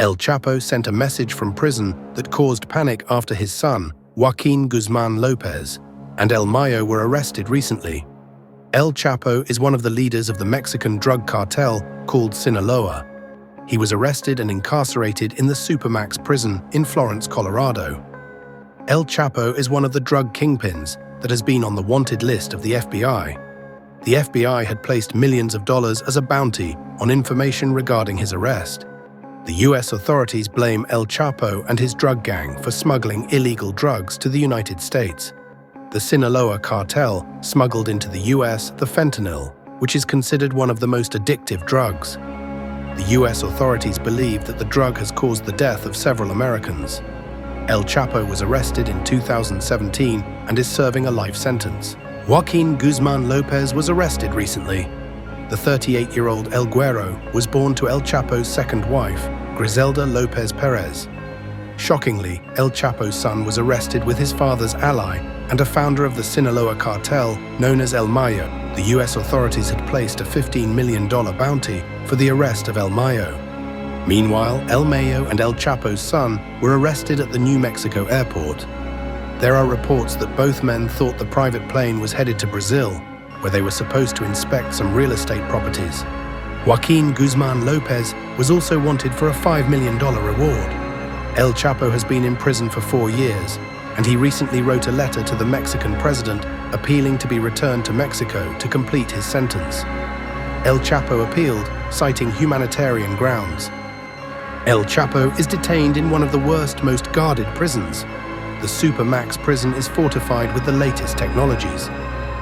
El Chapo sent a message from prison that caused panic after his son, Joaquin Guzman Lopez, and El Mayo were arrested recently. El Chapo is one of the leaders of the Mexican drug cartel called Sinaloa. He was arrested and incarcerated in the Supermax prison in Florence, Colorado. El Chapo is one of the drug kingpins that has been on the wanted list of the FBI. The FBI had placed millions of dollars as a bounty on information regarding his arrest. The US authorities blame El Chapo and his drug gang for smuggling illegal drugs to the United States. The Sinaloa cartel smuggled into the US the fentanyl, which is considered one of the most addictive drugs. The US authorities believe that the drug has caused the death of several Americans. El Chapo was arrested in 2017 and is serving a life sentence. Joaquin Guzman Lopez was arrested recently. The 38-year-old El Güero was born to El Chapo's second wife, Griselda Lopez Perez. Shockingly, El Chapo's son was arrested with his father's ally and a founder of the Sinaloa cartel known as El Mayo. The US authorities had placed a $15 million bounty for the arrest of El Mayo. Meanwhile, El Mayo and El Chapo's son were arrested at the New Mexico airport. There are reports that both men thought the private plane was headed to Brazil, where they were supposed to inspect some real estate properties. Joaquin Guzman Lopez was also wanted for a $5 million reward. El Chapo has been in prison for 4 years, and he recently wrote a letter to the Mexican president appealing to be returned to Mexico to complete his sentence. El Chapo appealed, citing humanitarian grounds. El Chapo is detained in one of the worst, most guarded prisons. The Supermax prison is fortified with the latest technologies.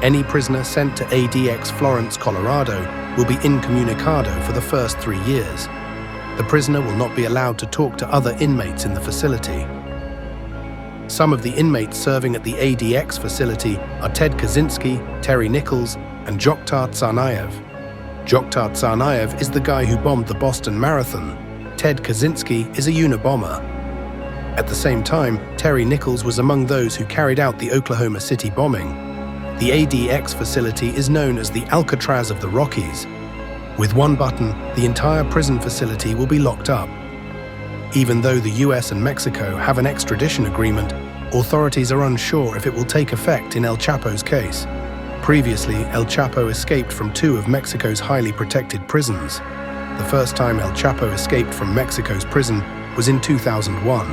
Any prisoner sent to ADX Florence, Colorado will be incommunicado for the first 3 years. The prisoner will not be allowed to talk to other inmates in the facility. Some of the inmates serving at the ADX facility are Ted Kaczynski, Terry Nichols, and Joktar Tsarnaev. Joktar Tsarnaev is the guy who bombed the Boston Marathon. Ted Kaczynski is a Unabomber. At the same time, Terry Nichols was among those who carried out the Oklahoma City bombing. The ADX facility is known as the Alcatraz of the Rockies. With one button, the entire prison facility will be locked up. Even though the US and Mexico have an extradition agreement, authorities are unsure if it will take effect in El Chapo's case. Previously, El Chapo escaped from 2 of Mexico's highly protected prisons. The first time El Chapo escaped from Mexico's prison was in 2001.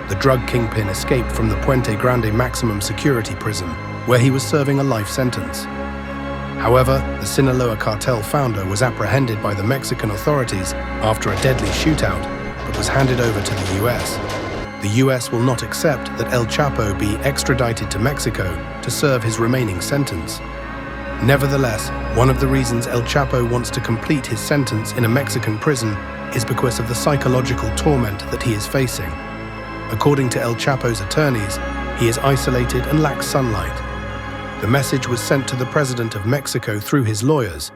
The drug kingpin escaped from the Puente Grande maximum security prison, where he was serving a life sentence. However, the Sinaloa cartel founder was apprehended by the Mexican authorities after a deadly shootout, but was handed over to the US. The US will not accept that El Chapo be extradited to Mexico to serve his remaining sentence. Nevertheless, one of the reasons El Chapo wants to complete his sentence in a Mexican prison is because of the psychological torment that he is facing. According to El Chapo's attorneys, he is isolated and lacks sunlight. The message was sent to the president of Mexico through his lawyers,